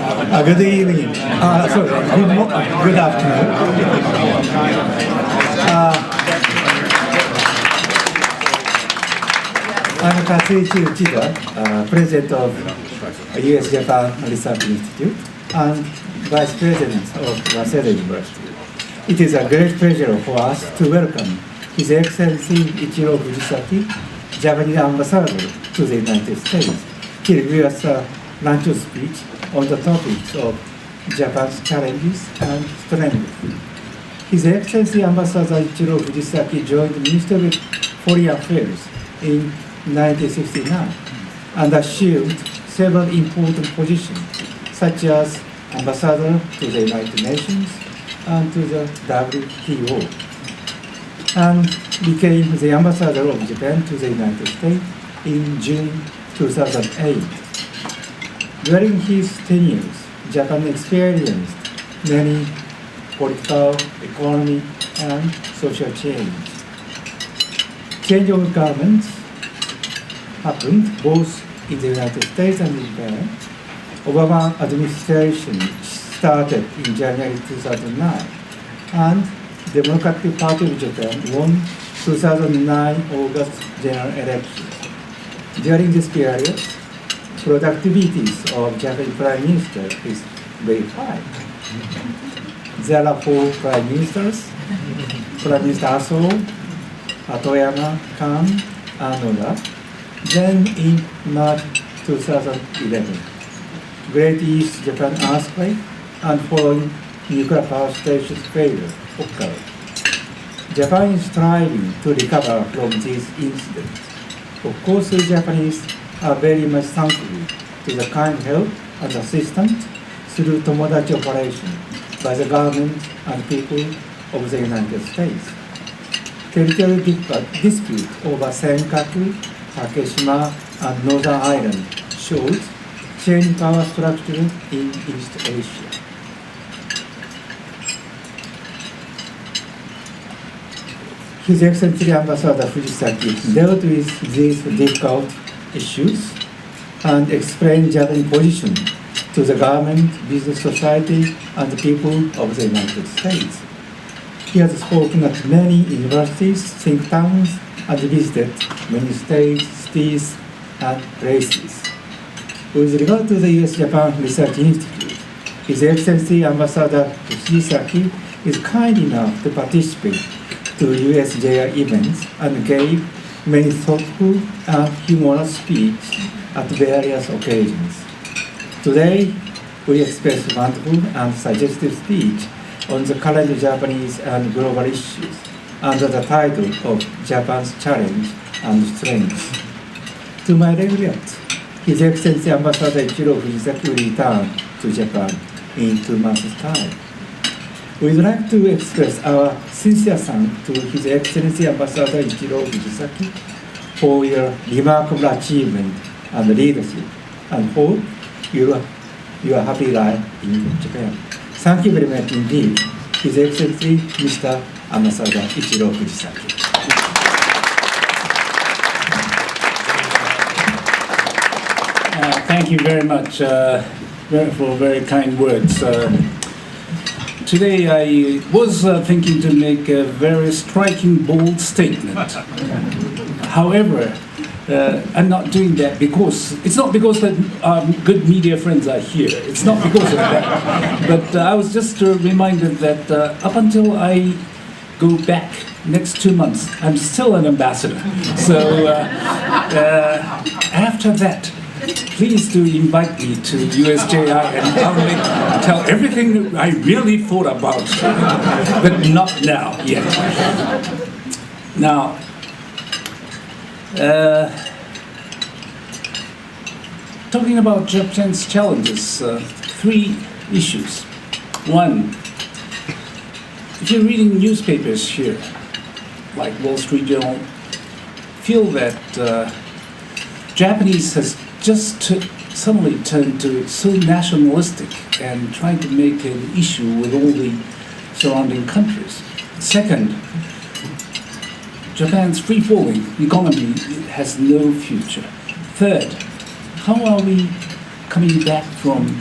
Good evening. Sorry, good afternoon. I'm Katsuichi Uchida, President of US-Japan Research Institute and Vice President of Waseda University. It is a great pleasure for us to welcome His Excellency Ichiro Fujisaki, Japanese Ambassador to the United States. He will give us a luncheon speech on the topics of Japan's challenges and strengths. His Excellency Ambassador Ichiro Fujisaki joined the Ministry of Foreign Affairs in 1969 and assumed several important positions, such as Ambassador to the United Nations and to the WTO, and became the Ambassador of Japan to the United States in June 2008. During his tenures, Japan experienced many political, economic, and social change. Change of governments happened both in the United States and in Japan. Obama administration started in January 2009, and Democratic Party of Japan won 2009 August general elections. During this period, productivity of Japanese Prime Minister is very high. There are 4 Prime Ministers: Prime Minister Aso, Hatoyama, Kan, and Oda. Then in March 2011, Great East Japan earthquake and following nuclear power stations failure occurred. Japan is striving to recover from these incidents. Of course, the Japanese are very much thankful to the kind help and assistance through Tomodachi operation by the government and people of the United States. Territorial dispute over Senkaku, Takeshima, and Northern Island shows changing power structure in East Asia. His Excellency Ambassador Fujisaki dealt with these difficult issues and explained Japan's position to the government, business society, and the people of the United States. He has spoken at many universities, think tanks, and visited many states, cities, and places. With regard to the US-Japan Research Institute, His Excellency Ambassador Fujisaki is kind enough to participate to USJI events and gave many thoughtful and humorous speeches at various occasions. Today, we express wonderful and suggestive speech on the current Japanese and global issues under the title of Japan's Challenge and Strengths. To my regret, His Excellency Ambassador Ichiro Fujisaki will return to Japan in 2 months' time. We would like to express our sincere thanks to His Excellency Ambassador Ichiro Fujisaki for your remarkable achievement and leadership, and hope your happy life in Japan. Thank you very much indeed, His Excellency Mr. Ambassador Ichiro Fujisaki. Thank you very much for very kind words. Today I was thinking to make a very striking, bold statement. However, I'm not doing that because, it's not because that good media friends are here. It's not because of that. But I was just reminded that up until I go back next 2 months, I'm still an ambassador. So after that, please do invite me to USJI and I'll tell everything I really thought about, but not now yet. Now, talking about Japan's challenges, 3 issues. 1, if you're reading newspapers here, like Wall Street Journal, feel that Japanese has just suddenly turned to so nationalistic and trying to make an issue with all the surrounding countries. 2nd, Japan's free-falling economy has no future. 3rd, how are we coming back from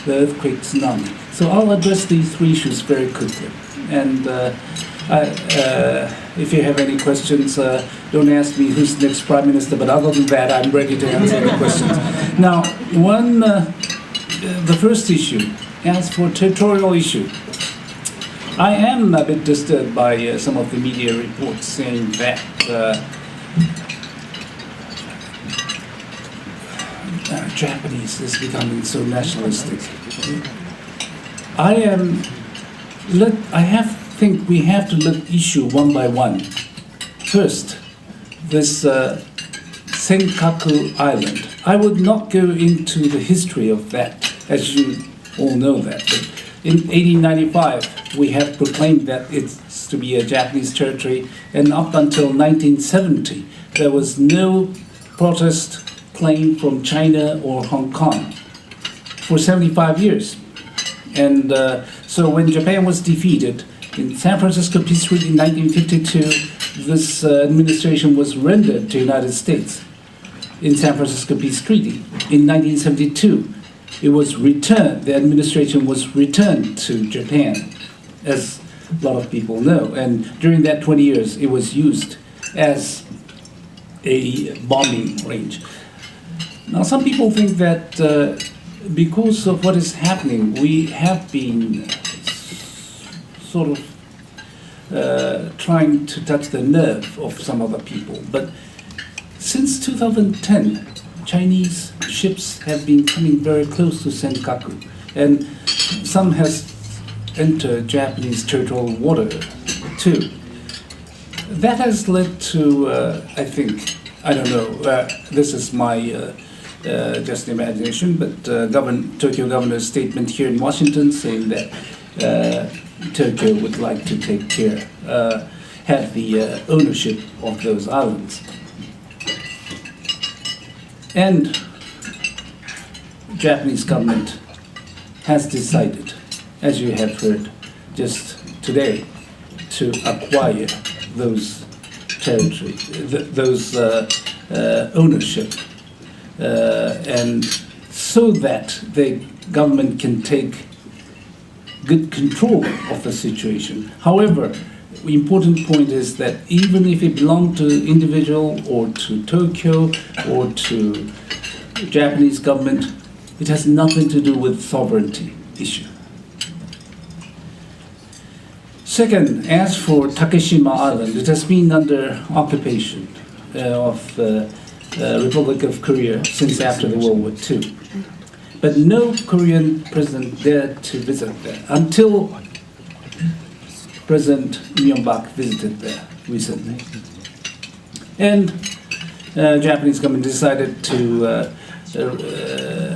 the earthquake, tsunami. So I'll address these three issues very quickly. And if you have any questions, don't ask me who's the next Prime Minister, but other than that, I'm ready to answer the questions. Now, the first issue, as for territorial issue, I am a bit disturbed by some of the media reports saying that Japanese is becoming so nationalistic. I think we have to look issue one by one. First, this Senkaku Island. I would not go into the history of that, as you all know that. But in 1895, we have proclaimed that it's to be a Japanese territory, and up until 1970, there was no protest claim from China or Hong Kong for 75 years. And so when Japan was defeated in San Francisco Peace Treaty in 1952, this administration was rendered to the United States in San Francisco Peace Treaty. In 1972, it was returned, the administration was returned to Japan, as a lot of people know. And during that 20 years, it was used as a bombing range. Now, some people think that because of what is happening, we have been sort of trying to touch the nerve of some other people. But since 2010, Chinese ships have been coming very close to Senkaku, and some has entered Japanese territorial water too. That has led to, I think, I don't know, this is my just imagination, but Tokyo governor's statement here in Washington saying that Tokyo would like to take care, have the ownership of those islands. And Japanese government has decided, as you have heard just today, to acquire those territories, those ownership, and so that the government can take good control of the situation. However, the important point is that even if it belonged to individual or to Tokyo or to Japanese government, it has nothing to do with sovereignty issue. Second, as for Takeshima Island, it has been under occupation of the Republic of Korea since after the World War II. But no Korean president dared to visit there until President Myung-bak visited there recently. And Japanese government decided to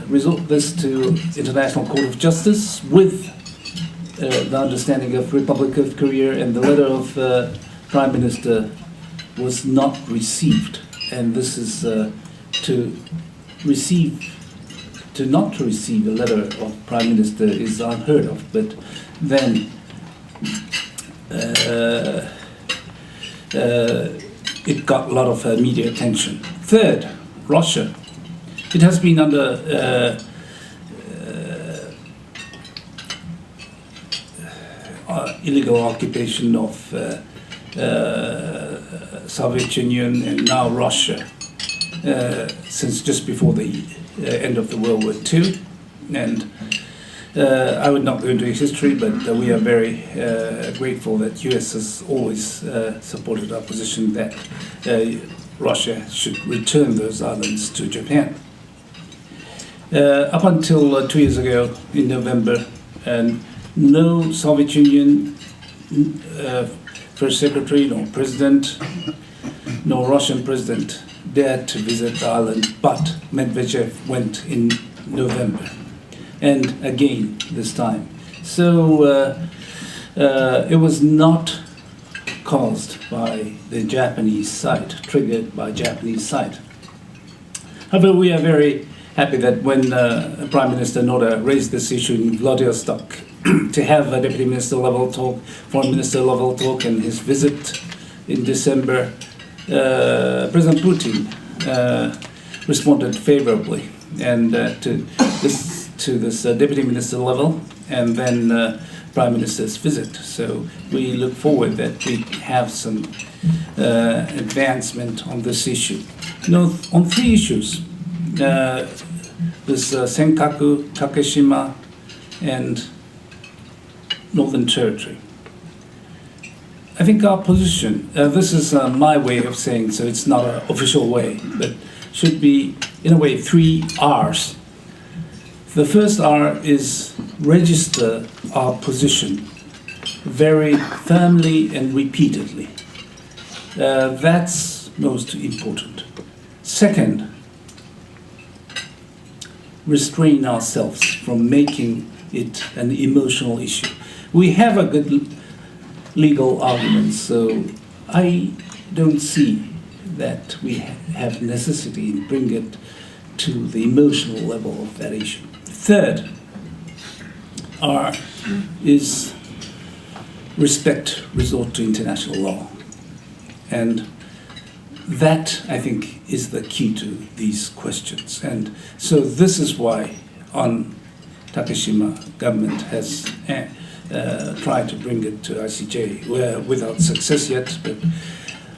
resort this to International Court of Justice with the understanding of Republic of Korea, and the letter of Prime Minister was not received. And this is not to receive a letter of Prime Minister is unheard of, but then it got a lot of media attention. Third, Russia. It has been under illegal occupation of Soviet Union and now Russia since just before the end of the World War II. And I would not go into history, but we are very grateful that U.S. has always supported our position that Russia should return those islands to Japan. Up until 2 years ago in November, and no Soviet Union First Secretary, no President, no Russian President dared to visit the island, but Medvedev went in November, and again this time. So it was not caused by the Japanese side, triggered by Japanese side. However, we are very happy that when Prime Minister Noda raised this issue in Vladivostok to have a deputy minister level talk, foreign minister level talk, and his visit in December, President Putin responded favorably and to to this deputy minister level and then prime minister's visit. So we look forward that we have some advancement on this issue. On 3 issues, this Senkaku, Takeshima, and Northern Territory. I think our position, this is my way of saying, so it's not an official way, but should be, in a way, 3 R's. The first R is register our position very firmly and repeatedly. That's most important. Second, restrain ourselves from making it an emotional issue. We have a good legal argument, so I don't see that we have necessity in bringing it to the emotional level of that issue. Third, R is respect, resort to international law. And that, I think, is the key to these questions. And so this is why on Takeshima, government has tried to bring it to ICJ, without success yet, but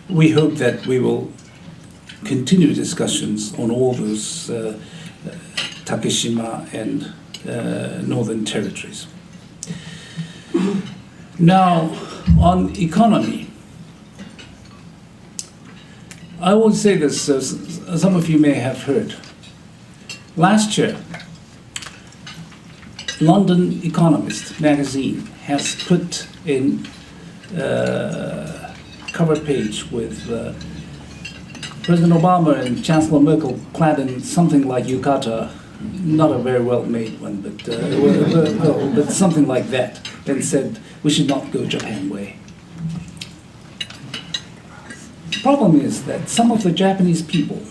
we hope that we will continue discussions on all those Takeshima and Northern Territories. Now, on economy, I will say this, some of you may have heard. Last year, London Economist magazine has put in cover page with President Obama and Chancellor Merkel clad in something like yukata, not a very well-made one, but something like that, and said we should not go Japan way. The problem is that some of the Japanese people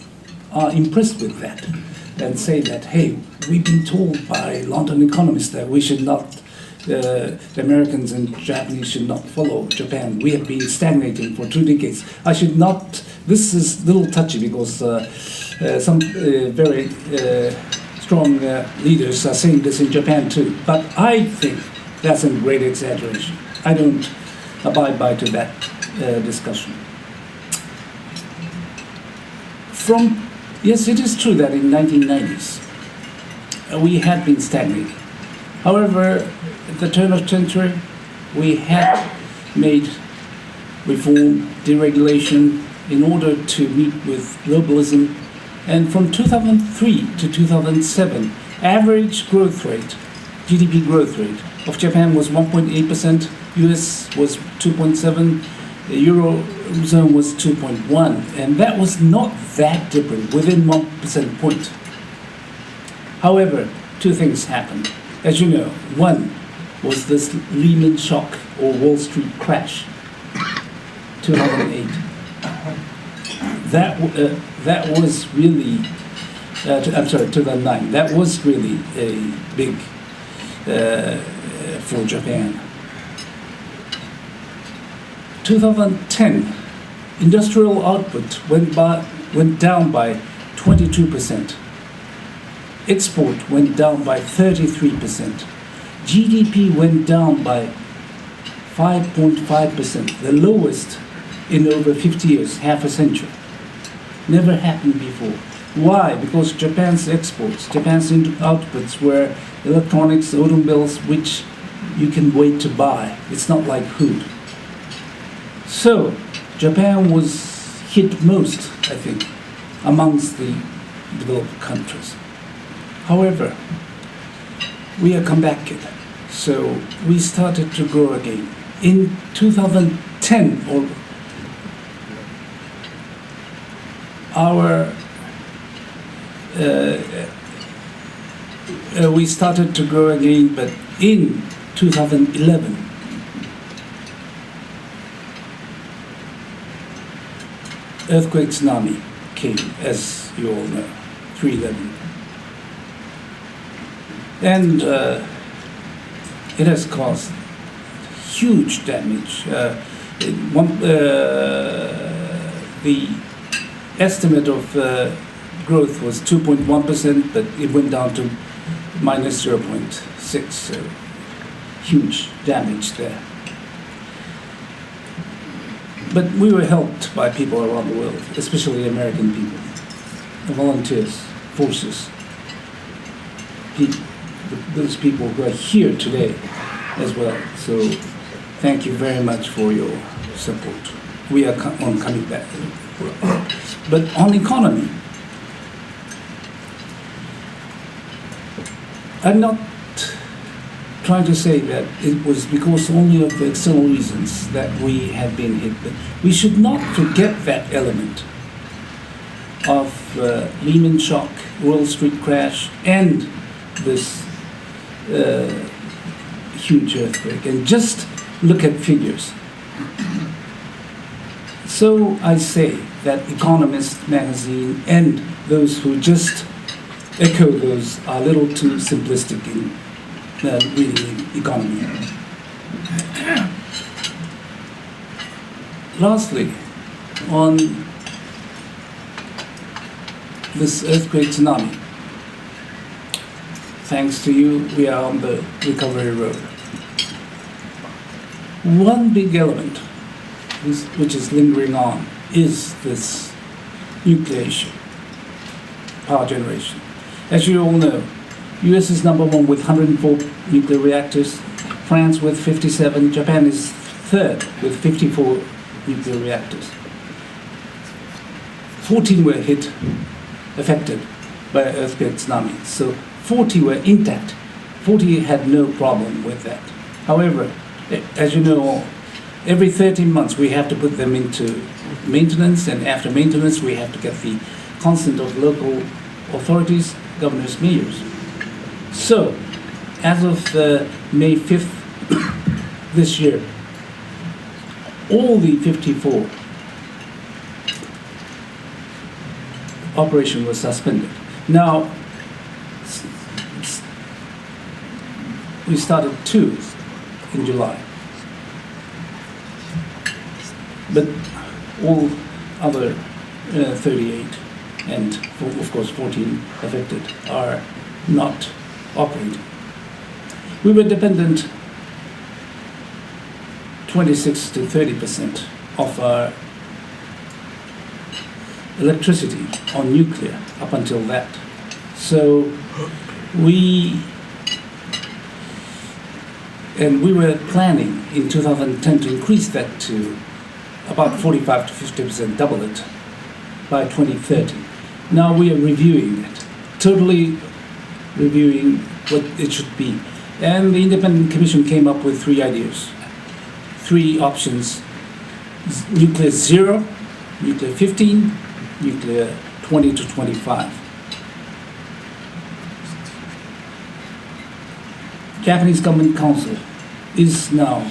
are impressed with that and say that, hey, we've been told by London economists that we should not, the Americans and Japanese should not follow Japan. We have been stagnating for 2 decades. I should not, this is a little touchy because some very strong leaders are saying this in Japan too. But I think that's a great exaggeration. I don't abide by to that discussion. Yes, it is true that in 1990s we had been stagnating. However, at the turn of the century, we had made reform, deregulation in order to meet with globalism. And from 2003 to 2007, average growth rate, GDP growth rate of Japan was 1.8%, US was 2.7%, the Eurozone was 2.1%, and that was not that different, within 1% point. However, 2 things happened. As you know, one was this Lehman shock or Wall Street crash, 2008. That was really, I'm sorry, 2009. That was really a big for Japan. 2010, industrial output went down by 22%. Export went down by 33%. GDP went down by 5.5%, the lowest in over 50 years, half a century. Never happened before. Why? Because Japan's exports, Japan's outputs were electronics, automobiles, which you can wait to buy. It's not like food. So, Japan was hit most, I think, amongst the developed countries. However, we are comebacking, so we started to grow again. In 2010, we started to grow again, but in 2011, earthquake tsunami came, as you all know, 3/11. And it has caused huge damage. The estimate of growth was 2.1%, but it went down to minus 0.6, so huge damage there. But we were helped by people around the world, especially American people, the volunteers, forces, those people who are here today as well. So thank you very much for your support. We are on coming back. But on economy, I'm not trying to say that it was because only of the external reasons that we have been hit, but we should not forget that element of Lehman shock, Wall Street crash, and this huge earthquake, and just look at figures. So I say that Economist magazine and those who just echo those are a little too simplistic in reading economy. Lastly, on this earthquake tsunami, thanks to you, we are on the recovery road. One big element which is lingering on is this nuclear issue, power generation. As you all know, US is number one with 104 nuclear reactors, France with 57, Japan is third with 54 nuclear reactors. 14 were affected by an earthquake tsunami, so 40 were intact. 40 had no problem with that. However, as you know, every 13 months we have to put them into maintenance, and after maintenance we have to get the consent of local authorities, governors, mayors. So, as of May 5th this year, all the 54 operation was suspended. Now, we started 2 in July, but all other 38 and of course 14 affected are not operating. We were dependent 26 to 30% of our electricity on nuclear up until that. So we were planning in 2010 to increase that to about 45 to 50%, double it by 2030. Now we are reviewing it, totally reviewing what it should be. And the independent commission came up with 3 ideas, 3 options: nuclear 0, nuclear 15, nuclear 20 to 25. Japanese Government Council is now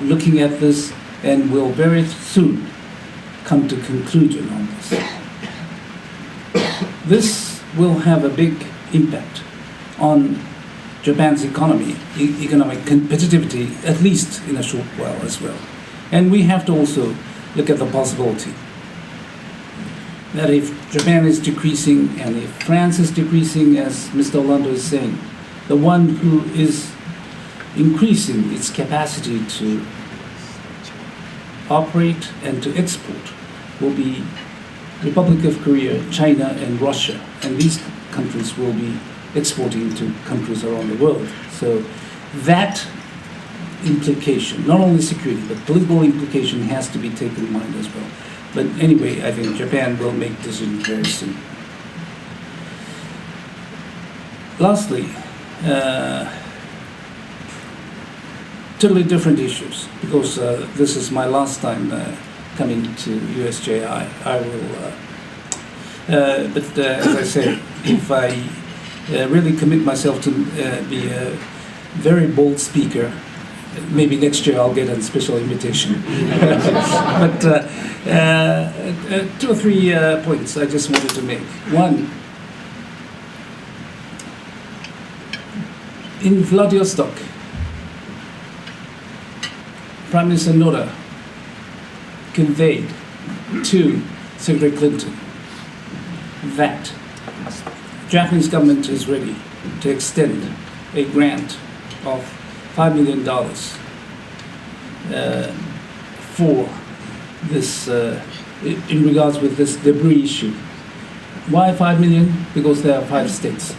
looking at this and will very soon come to conclusion on this. This will have a big impact on Japan's economic competitivity, at least in a short while as well. And we have to also look at the possibility that if Japan is decreasing and if France is decreasing, as Mr. Orlando is saying, the one who is increasing its capacity to operate and to export will be Republic of Korea, China, and Russia. And these countries will be exporting to countries around the world. So that implication, not only security, but political implication has to be taken in mind as well. But anyway, I think Japan will make decisions very soon. Lastly, totally different issues, because this is my last time coming to USJI. I will, but as I said, if I really commit myself to be a very bold speaker, maybe next year I'll get a special invitation. But 2 or 3 points I just wanted to make. One, in Vladivostok, Prime Minister Noda conveyed to Secretary Clinton that Japanese government is ready to extend a grant of $5 million for this, in regards with this debris issue. Why 5 million? Because there are 5 states.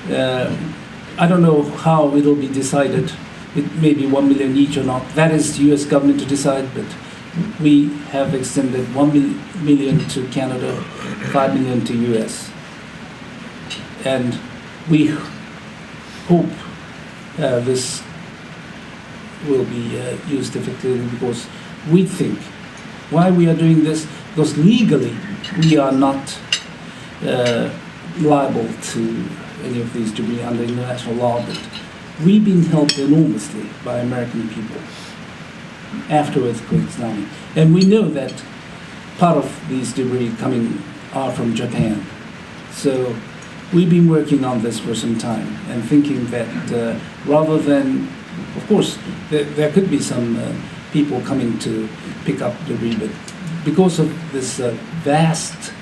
I don't know how it'll be decided. It may be 1 million each or not. That is the U.S. government to decide, but we have extended 1 million to Canada, 5 million to U.S. And we hope this will be used effectively, because we think, why we are doing this, because legally we are not liable to any of these debris under international law, but we've been helped enormously by American people after earthquake tsunami. And we know that part of these debris coming are from Japan. So we've been working on this for some time and thinking that rather than, of course, there could be some people coming to pick up debris, but because of this vast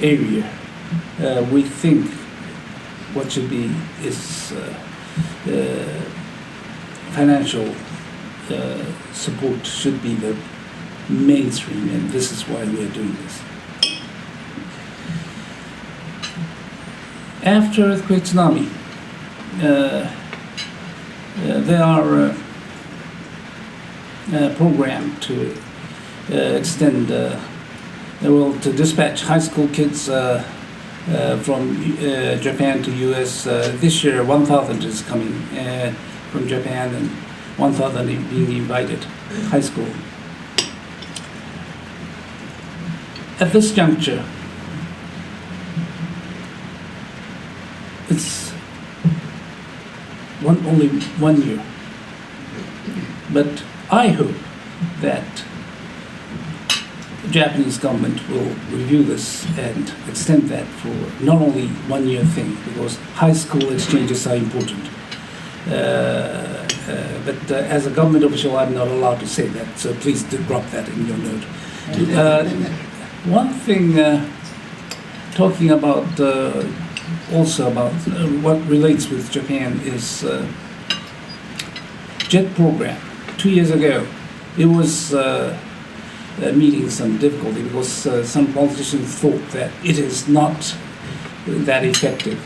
area, we think what should be is financial support should be the mainstream, and this is why we are doing this. After earthquake tsunami, there are program to extend, to dispatch high school kids from Japan to U.S. This year, 1,000 is coming from Japan, and 1,000 being invited, high school. At this juncture, it's only 1 year. But I hope that the Japanese government will review this and extend that for not only 1 year thing, because high school exchanges are important. But as a government official, I'm not allowed to say that, so please do drop that in your note. One thing, talking about also about what relates with Japan is JET program. 2 years ago, it was meeting some difficulty because some politicians thought that it is not that effective.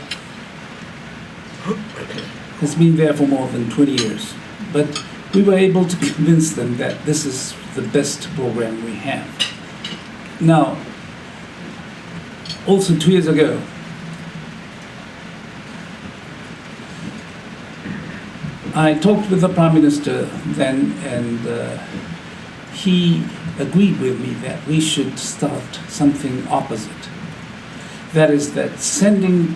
It's been there for more than 20 years. But we were able to convince them that this is the best program we have. Now, also 2 years ago, I talked with the Prime Minister then, and he agreed with me that we should start something opposite. That is that sending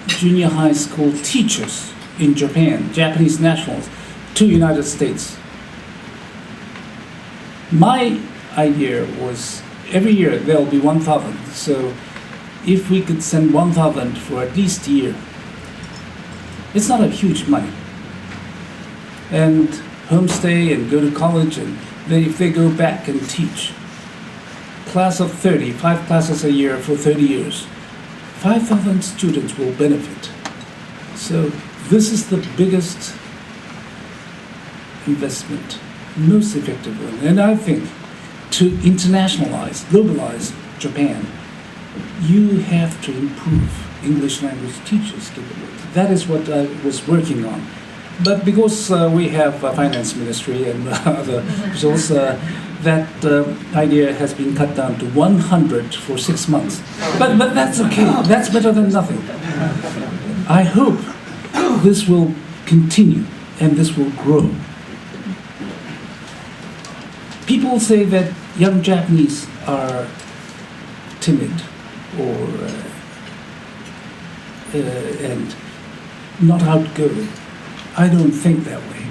junior high school teachers in Japan, Japanese nationals, to United States. My idea was every year there'll be 1,000. So if we could send 1,000 for at least a year, it's not a huge money. And homestay and go to college, and then if they go back and teach, class of 30, 5 classes a year for 30 years, 5,000 students will benefit. So this is the biggest investment, most effective one. And I think to internationalize, globalize Japan, you have to improve English language teachers' capability. That is what I was working on. But because we have a finance ministry and other officials, that idea has been cut down to 100 for 6 months. But that's okay. That's better than nothing. I hope this will continue and this will grow. People say that young Japanese are timid or and not outgoing. I don't think that way.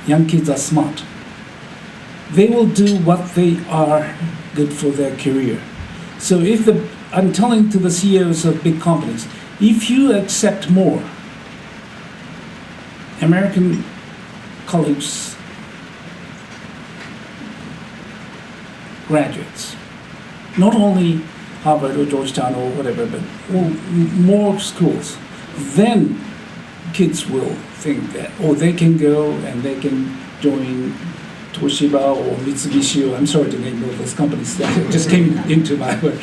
Young kids are smart. They will do what they are good for their career. So if I'm telling to the CEOs of big companies, if you accept more American college graduates, not only Harvard or Georgetown or whatever, but more schools, then kids will think that, or they can go and they can join Toshiba or Mitsubishi, or I'm sorry to name all those companies that just came into my word.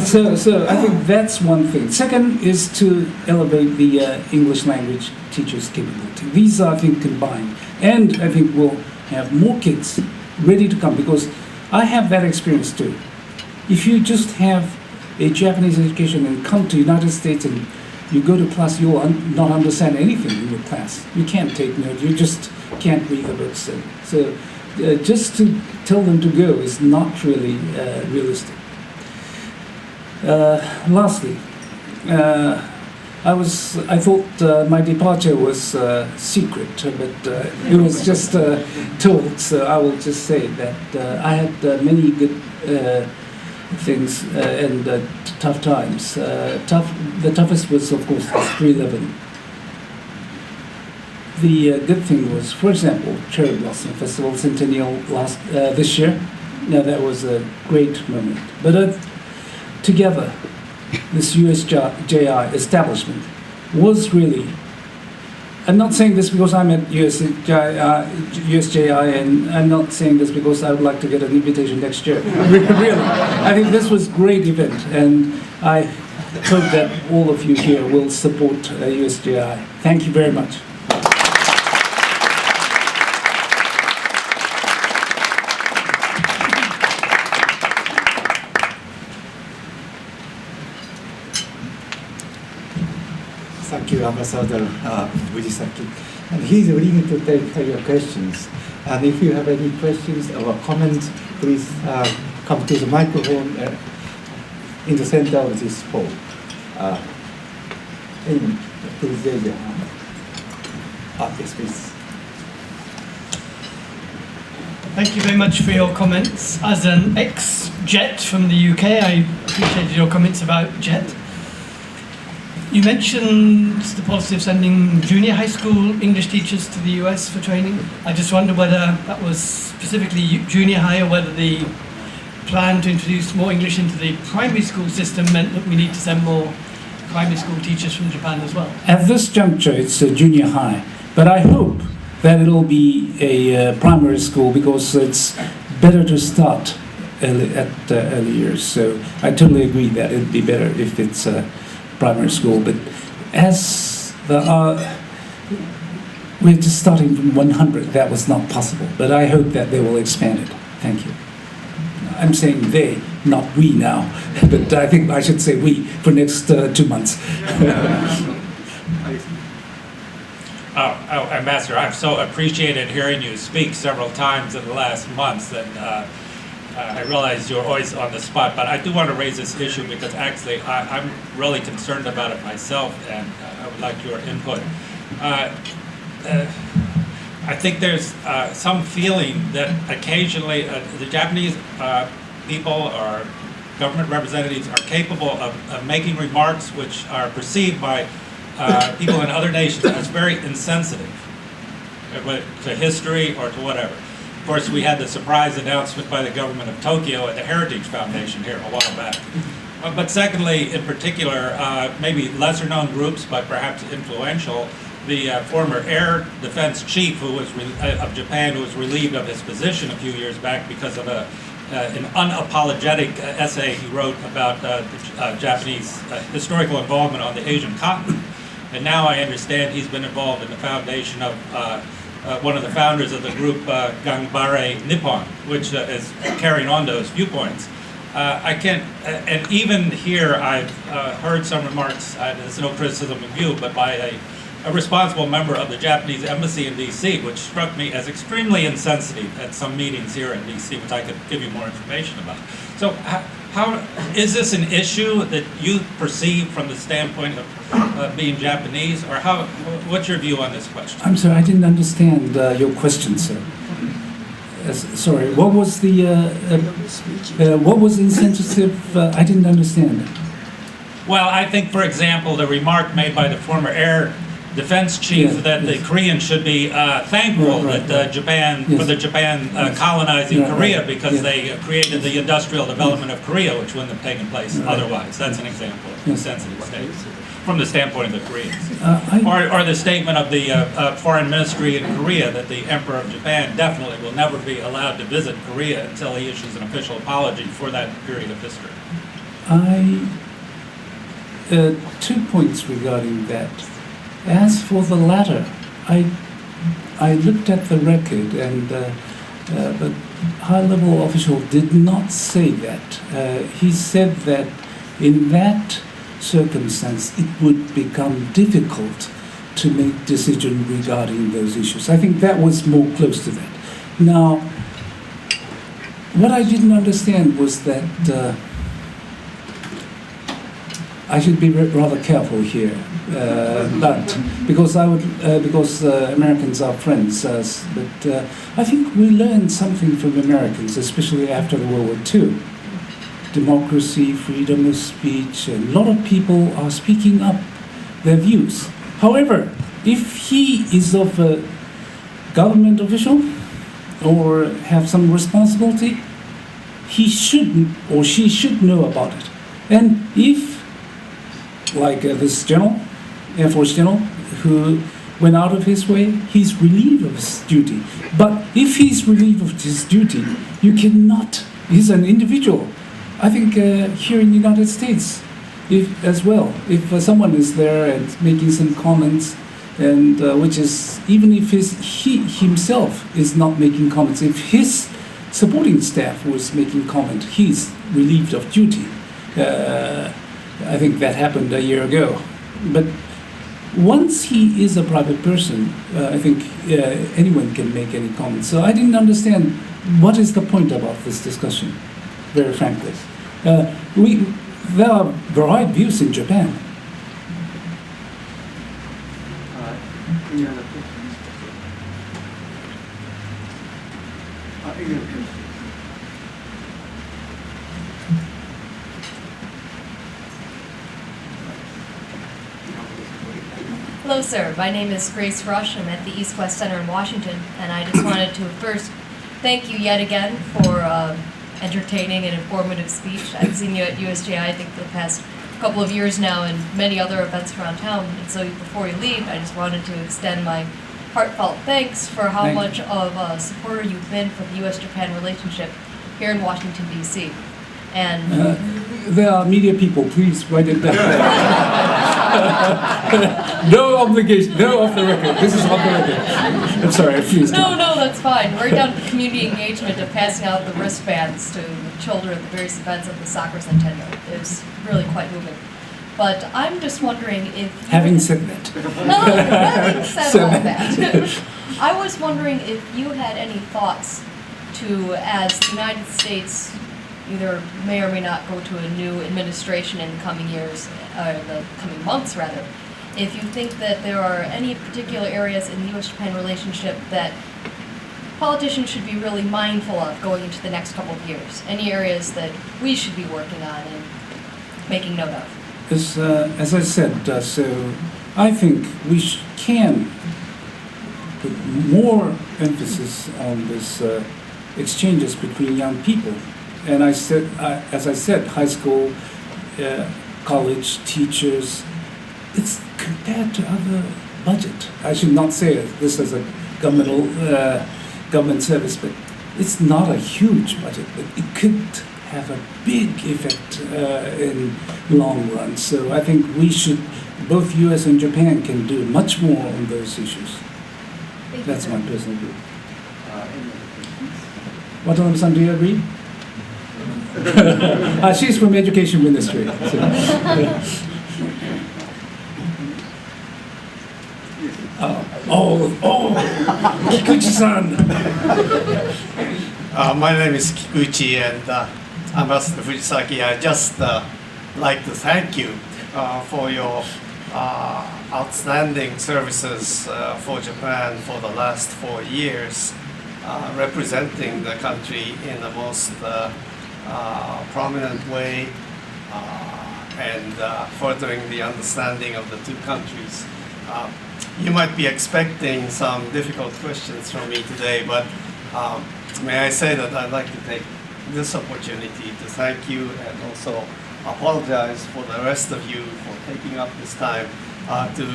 So I think that's one thing. Second is to elevate the English language teachers' capability. These are, I think, combined. And I think we'll have more kids ready to come, because I have that experience too. If you just have a Japanese education and come to the United States and you go to class, you will not understand anything in your class. You can't take notes. You just can't read the books. So just to tell them to go is not really realistic. Lastly, I thought my departure was secret, but it was just told. So I will just say that I had many good things and tough times. The toughest was, of course, 3/11. The good thing was, for example, Cherry Blossom Festival Centennial this year. Now that was a great moment. But together, this USJI establishment was really. I'm not saying this because I'm at USJI, and I'm not saying this because I would like to get an invitation next year. Really, I think this was a great event, and I hope that all of you here will support USJI. Thank you very much. Thank you, Ambassador Fujisaki. And he's willing to take your questions. And if you have any questions or comments, please come to the microphone in the center of this hall. Please raise your hand. Yes, please. Thank you very much for your comments. As an ex-JET from the UK, I appreciated your comments about JET. You mentioned the policy of sending junior high school English teachers to the US for training. I just wonder whether that was specifically junior high, or whether the plan to introduce more English into the primary school system meant that we need to send more primary school teachers from Japan as well. At this juncture, it's a junior high, but I hope that it'll be a primary school, because it's better to start at early years. So I totally agree that it'd be better if it's primary school, but as we're just starting from 100, that was not possible. But I hope that they will expand it. Thank you. I'm saying they, not we now, but I think I should say we for next 2 months. Ambassador, I've so appreciated hearing you speak several times in the last months, and I realize you're always on the spot, but I do want to raise this issue because actually I'm really concerned about it myself, and I would like your input. I think there's some feeling that occasionally the Japanese people or government representatives are capable of making remarks which are perceived by people in other nations as very insensitive to history or to whatever. Of course, we had the surprise announcement by the government of Tokyo at the Heritage Foundation here a while back. But secondly, in particular, maybe lesser known groups, but perhaps influential, the former air defense chief of Japan, who was relieved of his position a few years back because of an unapologetic essay he wrote about the Japanese historical involvement on the Asian continent. And now I understand he's been involved in the foundation of one of the founders of the group Ganbare Nippon, which is carrying on those viewpoints. I can't, and even here I've heard some remarks, there's no criticism of you, but by a responsible member of the Japanese embassy in DC, which struck me as extremely insensitive at some meetings here in DC, which I could give you more information about. So how is this an issue that you perceive from the standpoint of being Japanese, or what's your view on this question? I'm sorry, I didn't understand your question, sir. Sorry, what was the, what was insensitive? I didn't understand. Well, I think, for example, the remark made by the former air defense chief Yeah, that the yes. Koreans should be thankful Right, that right. Japan, Yes. for the Japan colonizing Yeah, Korea right. because Yeah. they created the industrial development of Korea, which wouldn't have taken place Right. otherwise. That's an example of a Yes. sensitive state from the standpoint of the Koreans. I, Or the statement of the foreign ministry in Korea that the Emperor of Japan definitely will never be allowed to visit Korea until he issues an official apology for that period of history. two points regarding that. As for the latter, I looked at the record, and the high-level official did not say that. He said that in that circumstance, it would become difficult to make decision regarding those issues. I think that was more close to that. Now, what I didn't understand was that I should be rather careful here, but because Americans are friends, but I think we learned something from Americans, especially after the World War II. Democracy, freedom of speech, and a lot of people are speaking up their views. However, if he is of a government official or have some responsibility, he should or she should know about it. And if, like this general, Air Force general, who went out of his way, he's relieved of his duty. But if he's relieved of his duty, you cannot, he's an individual. I think here in the United States, as well, if someone is there and making some comments, and which is, even if he himself is not making comments, if his supporting staff was making comment, he's relieved of duty. I think that happened a year ago. But once he is a private person, I think anyone can make any comments. So I didn't understand what is the point about this discussion, very frankly. There are varied views in Japan. Any other questions? Any other questions? Hello, sir. My name is Grace Rush. I'm at the East West Center in Washington, and I just wanted to first thank you yet again for entertaining and informative speech. I've seen you at USJI, I think, for the past couple of years now, and many other events around town. And so before you leave, I just wanted to extend my heartfelt thanks for how Thank you. much of a supporter you've been for the U.S.-Japan relationship here in Washington, D.C. And There are media people, please write it down. No obligation, no off the record. This is off the record. I'm sorry, please. no, that's fine. Right down to community engagement of passing out the wristbands to the children at the various events of the soccer centennial. It was really quite moving. But I'm just wondering if you Having said that, having said all that, I was wondering if you had any thoughts to, as the United States either may or may not go to a new administration in the coming years, or the coming months rather, if you think that there are any particular areas in the U.S.-Japan relationship that politicians should be really mindful of going into the next couple of years, any areas that we should be working on and making note of. as I said, so I think we can put more emphasis on this exchanges between young people. And I said, as I said, high school, college, teachers, it's compared to other budget. I should not say this as a government service, but it's not a huge budget, but it could have a big effect in long run. So I think we should, both U.S. and Japan can do much more on those issues. Thank That's you. my personal view. Any other questions? Watanabe-san, do you agree? She's from Education Ministry. So. Kikuchi-san. My name is Kikuchi, and Ambassador Fujisaki. I just like to thank you for your outstanding services for Japan for the last 4 years, representing the country in the most prominent way and furthering the understanding of the two countries. you might be expecting some difficult questions from me today, but may I say that I'd like to take this opportunity to thank you and also apologize for the rest of you for taking up this time to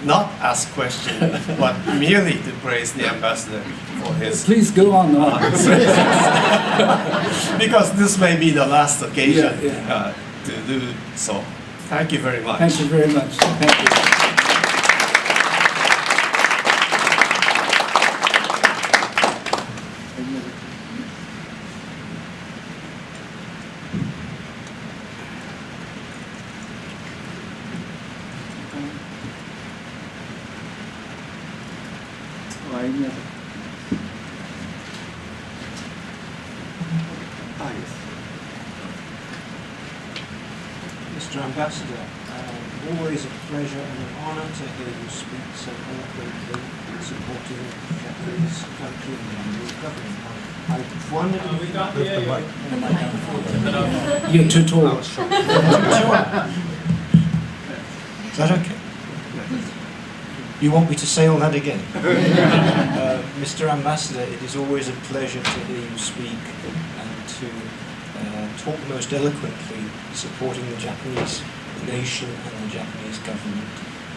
not ask questions, but merely to praise the ambassador for his... Please go on. Because this may be the last occasion Yeah. to do so. Thank you very much. Thank you very much. Thank you. Mr. Ambassador, always a pleasure and an honor to hear you speak so eloquently supporting the Japanese country and the Japanese government. I wondered if You're too tall. Is that okay? You want me to say all that again? Mr. Ambassador, it is always a pleasure to hear you speak and to talk most eloquently supporting the Japanese nation and the Japanese government.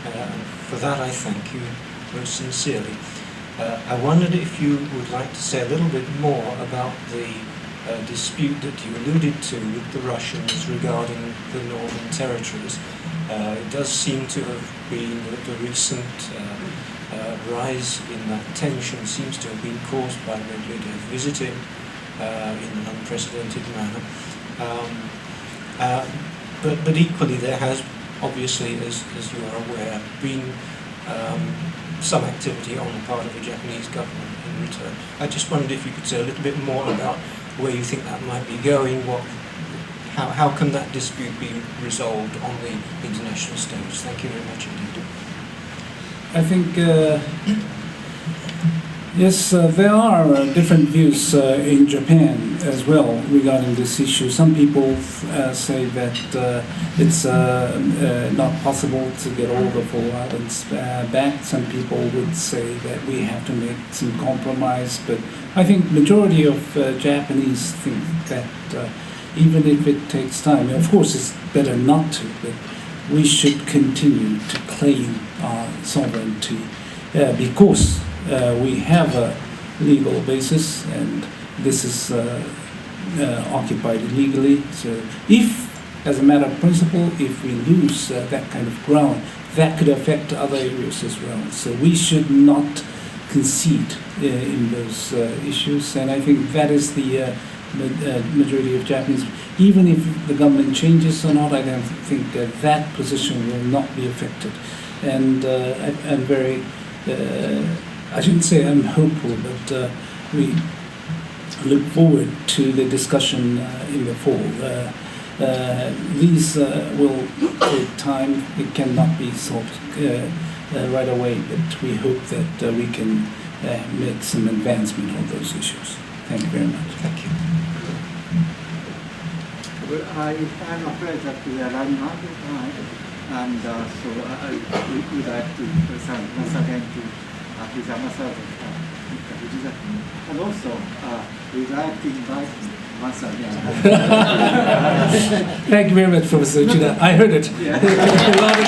And for that I thank you most sincerely. I wondered if you would like to say a little bit more about the dispute that you alluded to with the Russians regarding the Northern Territories. It does seem to have been that the recent rise in that tension seems to have been caused by Medvedev visiting in an unprecedented manner. But equally there has obviously, as you are aware, been some activity on the part of the Japanese government in return. I just wondered if you could say a little bit more about where you think that might be going, how can that dispute be resolved on the international stage? Thank you very much indeed. I think, yes, there are different views in Japan as well regarding this issue. Some people say that it's not possible to get all the full islands back. Some people would say that we have to make some compromise, but I think majority of Japanese think that even if it takes time, of course it's better not to, but we should continue to claim our sovereignty because we have a legal basis and this is occupied illegally. So if, as a matter of principle, if we lose that kind of ground, that could affect other areas as well. So we should not concede in those issues, and I think that is the majority of Japanese. Even if the government changes or not, I don't think that position will not be affected. And I'm very, I shouldn't say I'm hopeful, but we look forward to the discussion in the fall. These will take time. It cannot be solved right away, but we hope that we can make some advancement on those issues. Thank you very much. Thank you. Well, I'm afraid that we are running out of time, and so I would like to thank once again to his ambassador, Mr. Fujizaki, and also we'd like to invite him once again. Thank you very much, Professor Uchida. I heard it. Yeah. A lot of